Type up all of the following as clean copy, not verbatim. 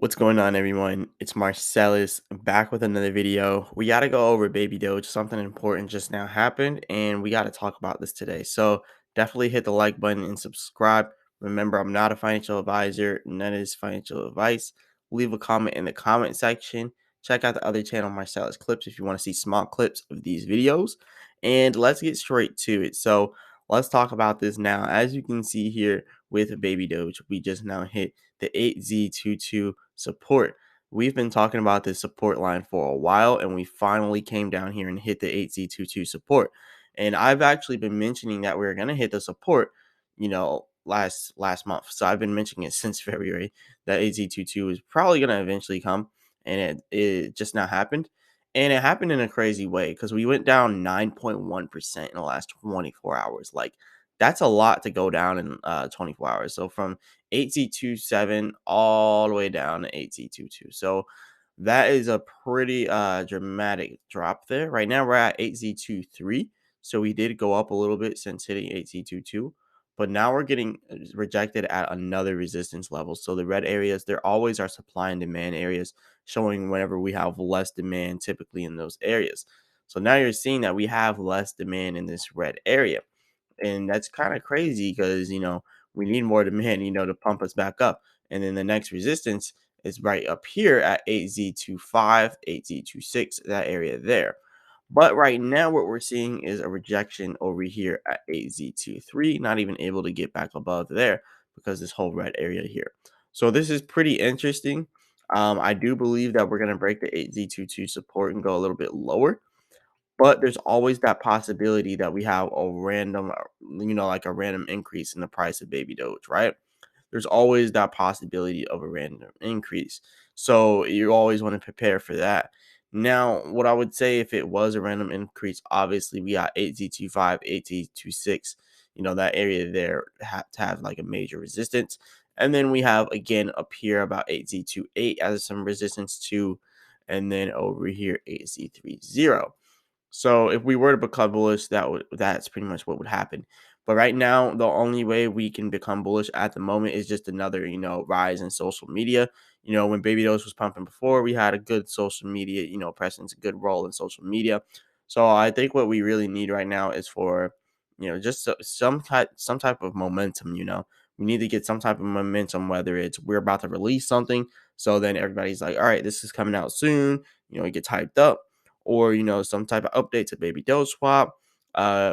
What's going on, everyone? It's Marsellis back with another video. We got to go over Baby Doge. Something important just now happened, and we got to talk about this today. So definitely hit the like button and subscribe. Remember, I'm not a financial advisor, none of this financial advice. Leave a comment in the comment section. Check out the other channel, Marcellus Clips, if you want to see small clips of these videos. And let's get straight to it. So let's talk about this now. As you can see here with Baby Doge, we just now hit the 8Z22 support. We've been talking about this support line for a while, and we finally came down here and hit the 8Z22 support. And I've actually been mentioning that we are going to hit the support, last month. So I've been mentioning it since February that 8Z22 is probably going to eventually come, and it just now happened. And it happened in a crazy way because we went down 9.1% in the last 24 hours. Like, that's a lot to go down in 24 hours. So from 8Z27 all the way down to 8Z22. So that is a pretty dramatic drop there. Right now we're at 8Z23. So we did go up a little bit since hitting 8Z22. But now we're getting rejected at another resistance level. So the red areas, there always are supply and demand areas showing whenever we have less demand typically in those areas. So now you're seeing that we have less demand in this red area. And that's kind of crazy because, we need more demand, to pump us back up. And then the next resistance is right up here at 8Z25, 8Z26, that area there. But right now, what we're seeing is a rejection over here at 8Z23, not even able to get back above there because this whole red area here. So this is pretty interesting. I do believe that we're going to break the 8Z22 support and go a little bit lower, but there's always that possibility that we have a random, like a random increase in the price of Baby Doge, right? There's always that possibility of a random increase. So you always want to prepare for that. Now, what I would say if it was a random increase, obviously we got 8Z25, 8Z26, that area there have to have like a major resistance. And then we have again up here about 8Z28 as some resistance too. And then over here, 8Z30. So if we were to become bullish, that's pretty much what would happen. But right now, the only way we can become bullish at the moment is just another, rise in social media. When Baby Dose was pumping before, we had a good social media, presence, a good role in social media. So I think what we really need right now is for, just some type of momentum. We need to get some type of momentum, whether it's we're about to release something, so then everybody's like, all right, this is coming out soon. It gets hyped up, or some type of update to Baby Doge swap.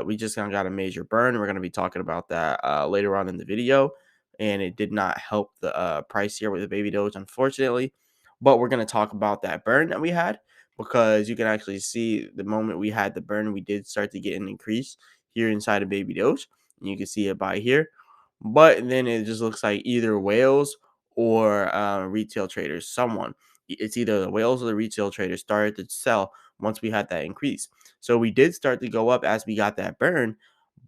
We just kind of got a major burn. We're going to be talking about that later on in the video, and it did not help the price here with the Baby Doge, unfortunately. But we're going to talk about that burn that we had, because you can actually see the moment we had the burn, we did start to get an increase here inside of Baby Doge. And you can see it by here, but then it just looks like either whales or retail traders, someone. It's either the whales or the retail traders started to sell once we had that increase. So we did start to go up as we got that burn,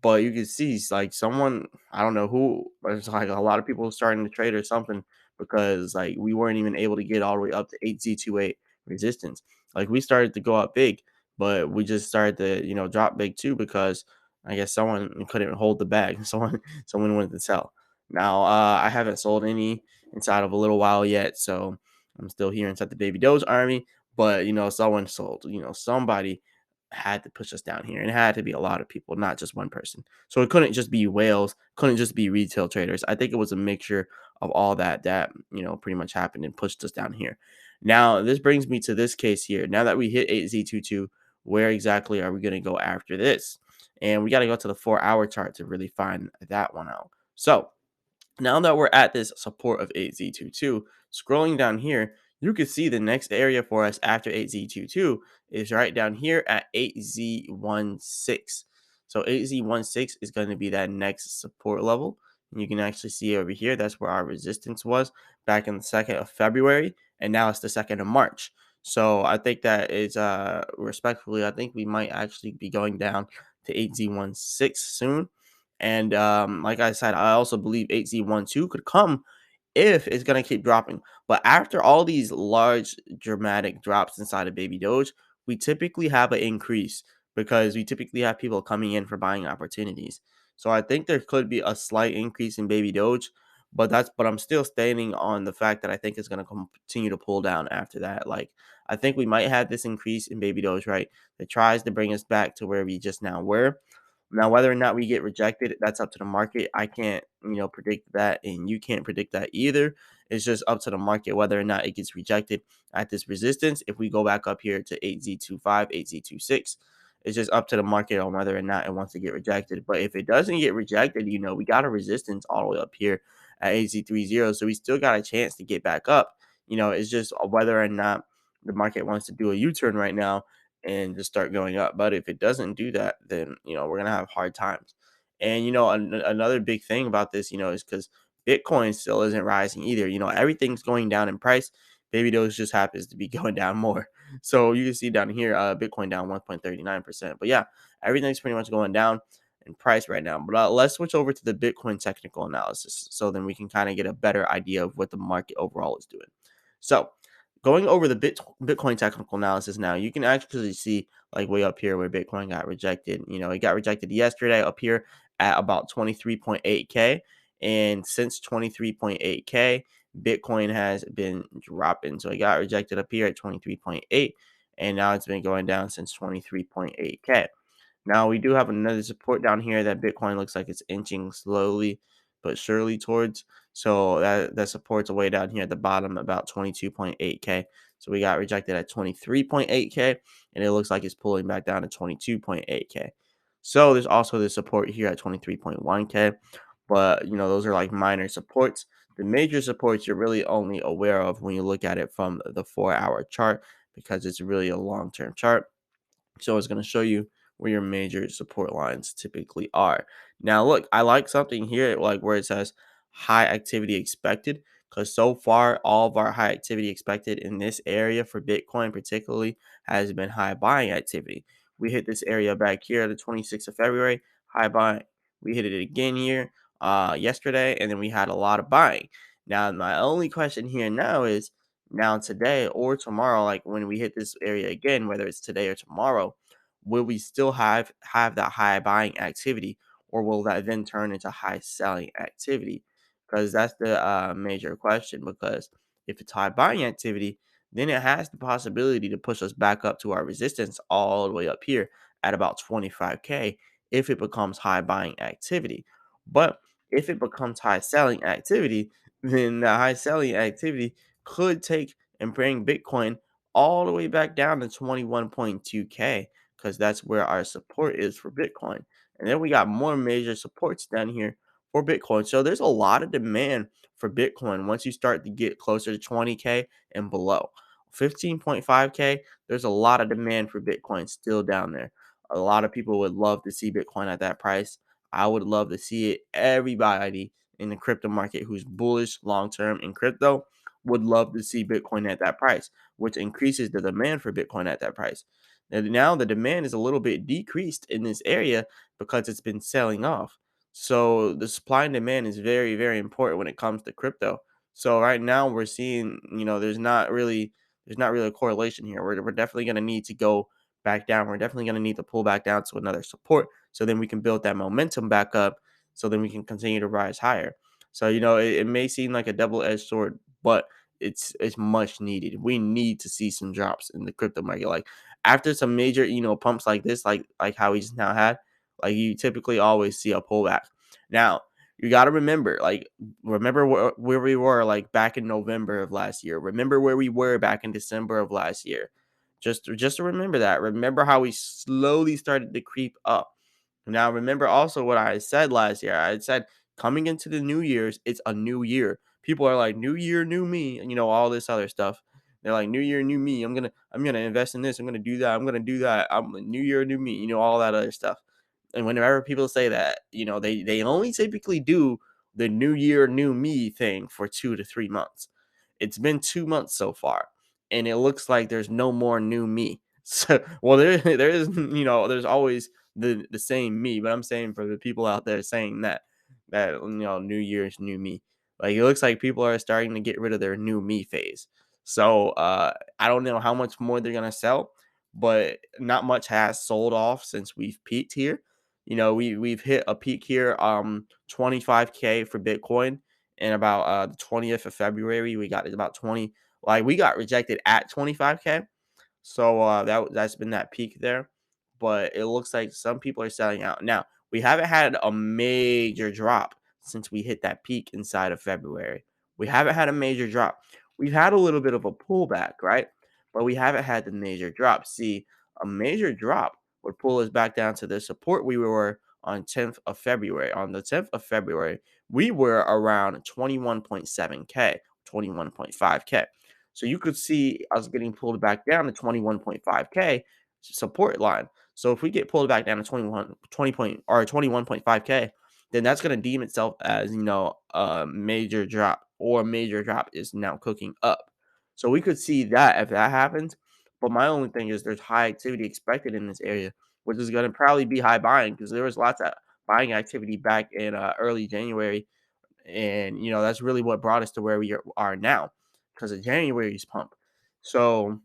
but you can see it's like someone, I don't know who, but it's like a lot of people starting to trade or something, because like we weren't even able to get all the way up to 8Z28 resistance. Like we started to go up big, but we just started to, drop big too, because I guess someone couldn't hold the bag. Someone wanted to sell. Now I haven't sold any inside of a little while yet, so I'm still here inside the Baby Doge army. But someone sold. Somebody had to push us down here, and it had to be a lot of people, not just one person. So it couldn't just be whales, couldn't just be retail traders. I think it was a mixture of all that pretty much happened and pushed us down here. Now this brings me to this case here. Now that we hit 8Z22, where exactly are we going to go after this? And we got to go to the 4-hour chart to really find that one out. So now that we're at this support of 8Z22, scrolling down here, you can see the next area for us after 8Z22 is right down here at 8Z16. So 8Z16 is going to be that next support level. And you can actually see over here, that's where our resistance was back in the 2nd of February. And now it's the 2nd of March. So I think that is, respectfully, I think we might actually be going down to 8Z16 soon. And like I said, I also believe 8Z12 could come if it's going to keep dropping. But after all these large dramatic drops inside of Baby Doge, we typically have an increase because we typically have people coming in for buying opportunities. So I think there could be a slight increase in Baby Doge, But I'm still standing on the fact that I think it's going to continue to pull down after that. Like, I think we might have this increase in baby doge, right, that tries to bring us back to where we just now were. Now, whether or not we get rejected, that's up to the market. I can't, predict that, and you can't predict that either. It's just up to the market whether or not it gets rejected at this resistance. If we go back up here to 8Z25, 8Z26, it's just up to the market on whether or not it wants to get rejected. But if it doesn't get rejected, we got a resistance all the way up here at 8Z30. So we still got a chance to get back up. It's just whether or not the market wants to do a U-turn right now and just start going up. But if it doesn't do that, then we're gonna have hard times. And another big thing about this, is because Bitcoin still isn't rising either. Everything's going down in price. Baby Doge just happens to be going down more. So you can see down here, Bitcoin down 1.39%. But yeah, everything's pretty much going down in price right now. But let's switch over to the Bitcoin technical analysis, so then we can kind of get a better idea of what the market overall is doing. So going over the Bitcoin technical analysis now, you can actually see like way up here where Bitcoin got rejected. It got rejected yesterday up here at about 23.8K. And since 23.8K, Bitcoin has been dropping. So it got rejected up here at 23.8. And now it's been going down since 23.8K. Now we do have another support down here that Bitcoin looks like it's inching slowly but surely towards. So that support's way down here at the bottom, about 22.8K. So we got rejected at 23.8K, and it looks like it's pulling back down to 22.8K. So there's also the support here at 23.1K, but those are like minor supports. The major supports you're really only aware of when you look at it from the 4-hour chart, because it's really a long-term chart. So it's going to show you where your major support lines typically are. Now, look, I like something here, like where it says high activity expected, because so far, all of our high activity expected in this area for Bitcoin, particularly, has been high buying activity. We hit this area back here the 26th of February, high buying. We hit it again here yesterday, and then we had a lot of buying. Now, my only question here now is, now today or tomorrow, like when we hit this area again, whether it's today or tomorrow, will we still have that high buying activity, or will that then turn into high selling activity? Because that's the major question. Because if it's high buying activity, then it has the possibility to push us back up to our resistance all the way up here at about 25K if it becomes high buying activity. But if it becomes high selling activity, then the high selling activity could take and bring Bitcoin all the way back down to 21.2K, because that's where our support is for Bitcoin. And then we got more major supports down here for Bitcoin. So there's a lot of demand for Bitcoin once you start to get closer to 20K and below. 15.5K, there's a lot of demand for Bitcoin still down there. A lot of people would love to see Bitcoin at that price. I would love to see it. Everybody in the crypto market who's bullish long term in crypto would love to see Bitcoin at that price, which increases the demand for Bitcoin at that price. And now the demand is a little bit decreased in this area because it's been selling off. So the supply and demand is very, very important when it comes to crypto. So right now we're seeing, there's not really a correlation here. We're definitely going to need to go back down. We're definitely going to need to pull back down to another support, so then we can build that momentum back up, so then we can continue to rise higher. So it may seem like a double-edged sword, but it's much needed. We need to see some drops in the crypto market. Like after some major, pumps like this, like how we just now had, like you typically always see a pullback. Now, you got to remember where we were like back in November of last year. Remember where we were back in December of last year. Just to remember that. Remember how we slowly started to creep up. Now, remember also what I said last year. I had said coming into the New Year's, it's a new year. People are like, "New year, new me," and all this other stuff. They're like, "New year, new me. I'm gonna invest in this. I'm gonna do that. I'm gonna do that. I'm New year, new me." All that other stuff. And whenever people say that, they only typically do the New Year, new me thing for 2 to 3 months. It's been 2 months so far, and it looks like there's no more new me. So, well, there is, there's always the same me, but I'm saying for the people out there saying that New Year's new me, like it looks like people are starting to get rid of their new me phase. So I don't know how much more they're gonna sell, but not much has sold off since we've peaked here. We've hit a peak here, 25K for Bitcoin, in about the 20th of February. We got it about 20, like we got rejected at 25K. So that's been that peak there, but it looks like some people are selling out. Now, we haven't had a major drop since we hit that peak inside of February. We haven't had a major drop. We've had a little bit of a pullback, right? But we haven't had the major drop. See, a major drop would pull us back down to the support we were on 10th of February. On the 10th of February, we were around 21.7K, 21.5K. So you could see us getting pulled back down to 21.5K support line. So if we get pulled back down to 21.5K, then that's going to deem itself as, a major drop, or a major drop is now cooking up. So we could see that if that happens. But my only thing is there's high activity expected in this area, which is going to probably be high buying because there was lots of buying activity back in early January. And, that's really what brought us to where we are now because of January's pump. So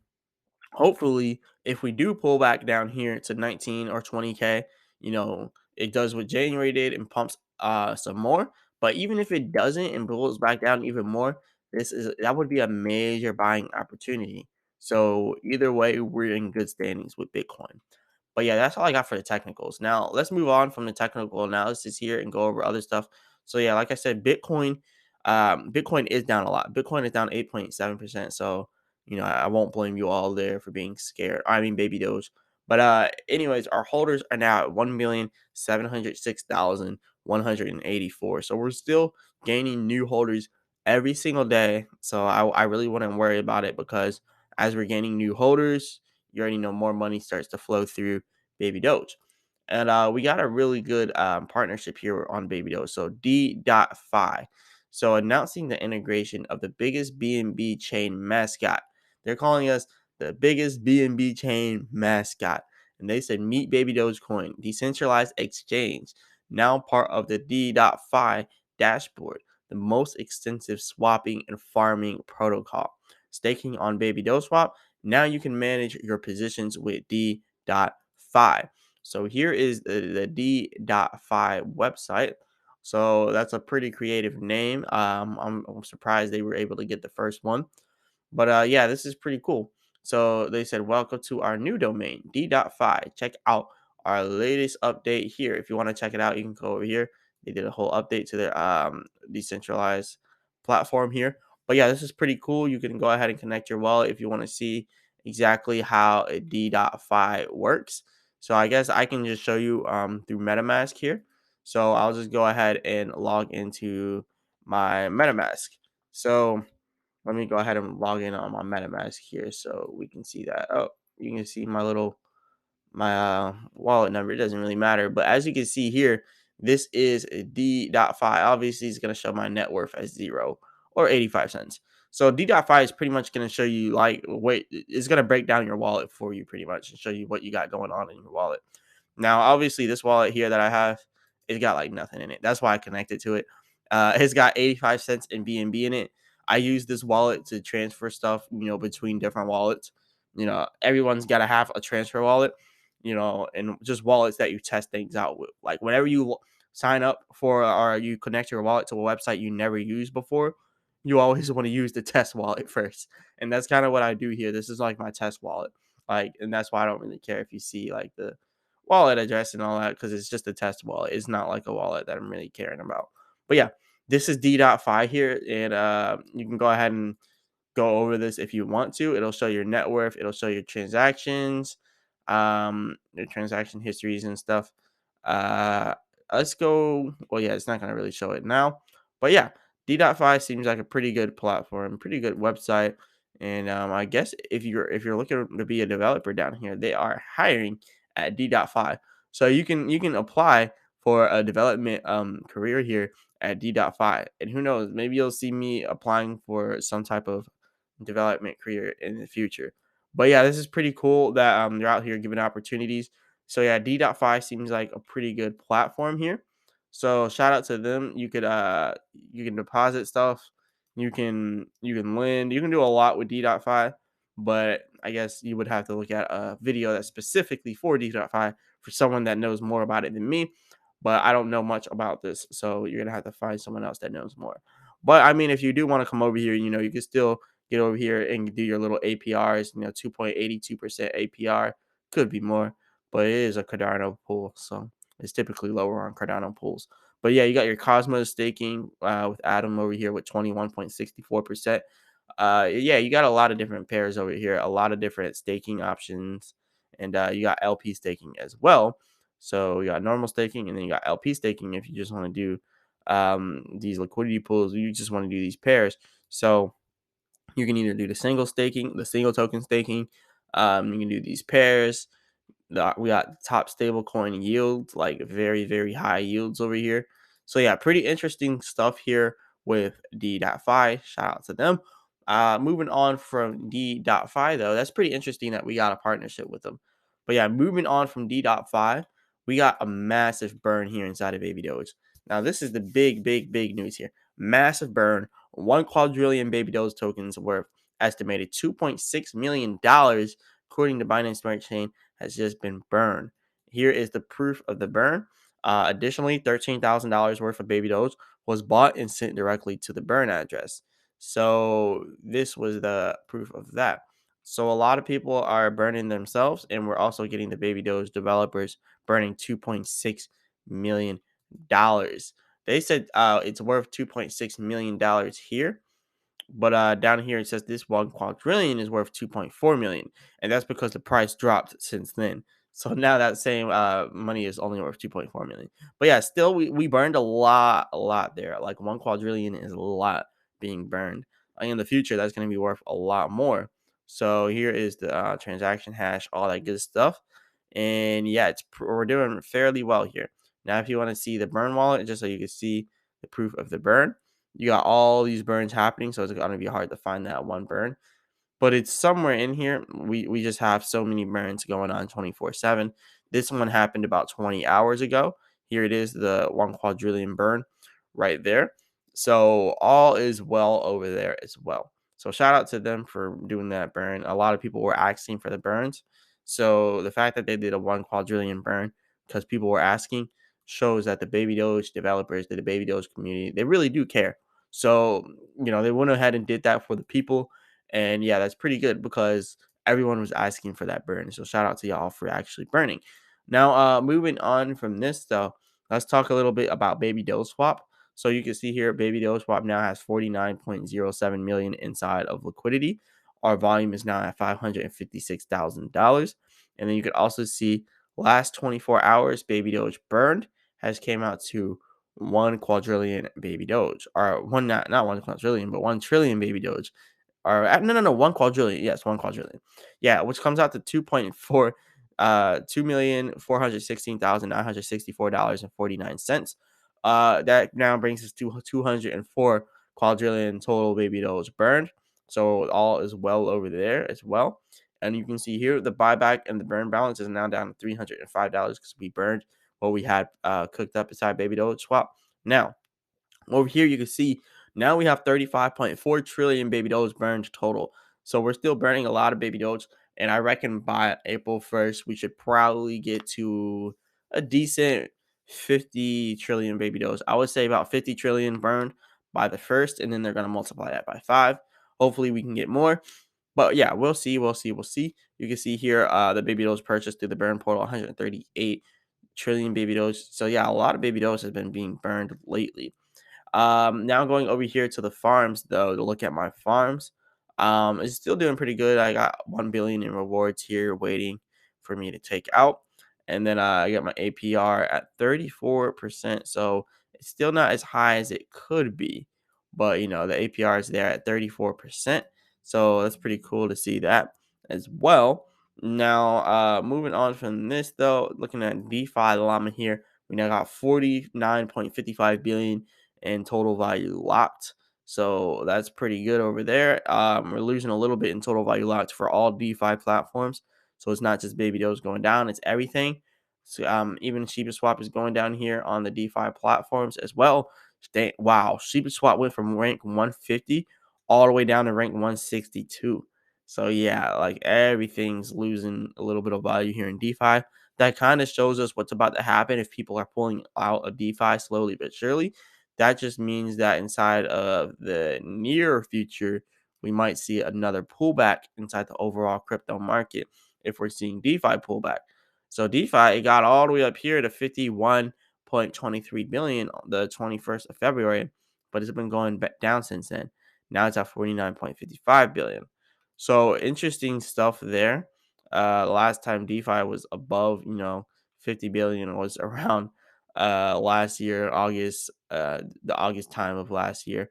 hopefully, if we do pull back down here to 19 or 20K, it does what January did and pumps some more. But even if it doesn't and pulls back down even more, that would be a major buying opportunity. So either way, we're in good standings with Bitcoin. But yeah, that's all I got for the technicals. Now let's move on from the technical analysis here and go over other stuff. So yeah, like I said, Bitcoin is down a lot. Bitcoin is down 8.7%. So I won't blame you all there for being scared. I mean, baby Doge. But anyways, our holders are now at 1,706,184. So we're still gaining new holders every single day. So I really wouldn't worry about it because as we're gaining new holders, you already know more money starts to flow through Baby Doge. And we got a really good partnership here on Baby Doge. So D.fi. So announcing the integration of the biggest BNB chain mascot. They're calling us the biggest BNB chain mascot. And they said, meet Baby Dogecoin, decentralized exchange, now part of the D.fi dashboard, the most extensive swapping and farming protocol. Staking on Baby Doge Swap, now you can manage your positions with D.fi. So here is the D.fi website. So that's a pretty creative name. I'm surprised they were able to get the first one. But yeah, this is pretty cool. So they said, welcome to our new domain, D.fi. Check out our latest update here. If you want to check it out, you can go over here. They did a whole update to their decentralized platform here. But yeah, this is pretty cool. You can go ahead and connect your wallet if you want to see exactly how a D.fi works. So I guess I can just show you through MetaMask here. So I'll just go ahead and log into my MetaMask. So let me go ahead and log in on my MetaMask here so we can see that. Oh, you can see my wallet number. It doesn't really matter, but as you can see here, this is a D.fi. Obviously, it's going to show my net worth as 0 or 85 cents. So D.fi is pretty much going to show you it's going to break down your wallet for you pretty much and show you what you got going on in your wallet. Now, obviously, this wallet here that I have, it's got like nothing in it. That's why I connected to it. It's got 85 cents in BNB in it. I use this wallet to transfer stuff, between different wallets. Everyone's got to have a transfer wallet, and just wallets that you test things out with. Like whenever you sign up for or you connect your wallet to a website you never used before, you always want to use the test wallet first. And that's kind of what I do here. This is like my test wallet. And that's why I don't really care if you see like the wallet address and all that because it's just a test wallet. It's not like a wallet that I'm really caring about. But yeah, this is D.fi here, and you can go ahead and go over this if you want to. It'll show your net worth. It'll show your transactions, your transaction histories and stuff. Uh, let's go. Well, yeah, it's not gonna really show it now, but yeah, D.fi seems like a pretty good platform, pretty good website. And I guess if you're looking to be a developer down here, they are hiring at D.fi, so you can apply for a development career here at D.fi. And who knows, maybe you'll see me applying for some type of development career in the future. But yeah, this is pretty cool that they're out here giving opportunities. So yeah, D.fi seems like a pretty good platform here. So shout out to them. You can deposit stuff, you can lend, you can do a lot with D.fi, but I guess you would have to look at a video that's specifically for D.fi for someone that knows more about it than me. But I don't know much about this, so you're gonna have to find someone else that knows more. But I mean, if you do want to come over here, you can still get over here and do your little APRs. 2.82% APR, could be more, but it is a Cardano pool, so it's typically lower on Cardano pools. But yeah, you got your Cosmos staking with Atom over here with 21.64%. Yeah, you got a lot of different pairs over here, a lot of different staking options, and you got LP staking as well. So you got normal staking, and then you got LP staking if you just want to do these liquidity pools. You just want to do these pairs. So you can either do the single staking, the single token staking. You can do these pairs. We got top stable coin yields, like very, very high yields over here. So yeah, pretty interesting stuff here with D.fi. Shout out to them. Moving on from D.fi though, that's pretty interesting that we got a partnership with them. But yeah, moving on from D.fi, we got a massive burn here inside of Baby Doge. Now this is the big, big, big news here. Massive burn. 1 quadrillion Baby Doge tokens worth estimated $2.6 million, according to Binance Smart Chain, has just been burned. Here is the proof of the burn. Additionally, $13,000 worth of Baby Doge was bought and sent directly to the burn address. So this was the proof of that. So a lot of people are burning themselves, and we're also getting the Baby Doge developers burning $2.6 million. They said it's worth $2.6 million here, but down here it says this 1 quadrillion is worth 2.4 million, and that's because the price dropped since then. So now that same money is only worth 2.4 million. But yeah, still we burned a lot there. Like 1 quadrillion is a lot being burned. In the future, that's going to be worth a lot more. So here is the transaction hash, all that good stuff, and yeah, we're doing fairly well here. Now, if you want to see the burn wallet, just so you can see the proof of the burn, you got all these burns happening, so it's gonna be hard to find that one burn, but it's somewhere in here. We just have so many burns going on 24/7. This one happened about 20 hours ago. Here it is, the 1 quadrillion burn right there. So all is well over there as well. So shout out to them for doing that burn. A lot of people were asking for the burns. So the fact that they did a 1 quadrillion burn because people were asking shows that the Baby Doge developers, the Baby Doge community, they really do care. So, they went ahead and did that for the people, and yeah, that's pretty good because everyone was asking for that burn. So shout out to y'all for actually burning. Now, moving on from this though, let's talk a little bit about Baby Doge Swap. So you can see here, Baby Doge Swap now has 49.07 million inside of liquidity. Our volume is now at $556,000. And then you could also see last 24 hours, Baby Doge burned has came out to 1 quadrillion Baby Doge, or one, not 1 quadrillion, but 1 trillion Baby Doge, or no, 1 quadrillion. Yes, 1 quadrillion. Yeah, which comes out to 2.4 $2,416,964.49. That now brings us to 204 quadrillion total Baby Doge burned. So all is well over there as well. And you can see here the buyback and the burn balance is now down to $305 because we burned what we had cooked up inside Baby Doge Swap. Now, over here, you can see now we have 35.4 trillion Baby Doge burned total. So we're still burning a lot of Baby Doge. And I reckon by April 1st, we should probably get to a decent 50 trillion Baby Doge. I would say about 50 trillion burned by the first, and then they're going to multiply that by 5. Hopefully, we can get more. But yeah, we'll see. We'll see. We'll see. You can see here the Baby Doge purchased through the burn portal, 138 trillion Baby Doge. So yeah, a lot of Baby Doge has been being burned lately. Now going over here to the farms though to look at my farms. It's still doing pretty good. I got 1 billion in rewards here waiting for me to take out. And then I got my APR at 34%. So it's still not as high as it could be. But the APR is there at 34%. So that's pretty cool to see that as well. Now, moving on from this though, looking at DeFi Llama here, we now got 49.55 billion in total value locked. So that's pretty good over there. We're losing a little bit in total value locked for all DeFi platforms. So it's not just Baby Doge going down, it's everything. So even ShibaSwap is going down here on the DeFi platforms as well. Wow, ShibaSwap went from rank 150 all the way down to rank 162. So yeah, like everything's losing a little bit of value here in DeFi. That kind of shows us what's about to happen if people are pulling out of DeFi slowly but surely. that just means that inside of the near future, we might see another pullback inside the overall crypto market if we're seeing DeFi pullback. So DeFi, it got all the way up here to 51.23 billion on the 21st of February, but it's been going back down since then. Now it's at 49.55 billion. So interesting stuff there. Last time DeFi was above, 50 billion was around last year, August, the August time of last year.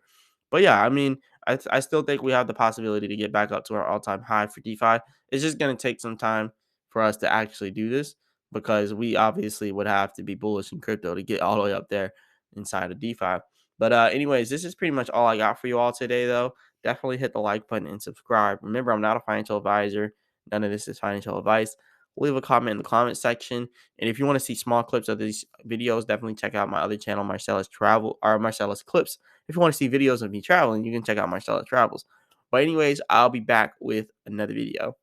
But yeah, I mean, I still think we have the possibility to get back up to our all-time high for DeFi. It's just going to take some time for us to actually do this because we obviously would have to be bullish in crypto to get all the way up there inside of DeFi. But anyways, this is pretty much all I got for you all today, though. Definitely hit the like button and subscribe. Remember, I'm not a financial advisor. None of this is financial advice. Leave a comment in the comment section. And if you want to see small clips of these videos, definitely check out my other channel, Marsellis Travel or Marsellis Clips. If you want to see videos of me traveling, you can check out Marsellis Travels. But anyways, I'll be back with another video.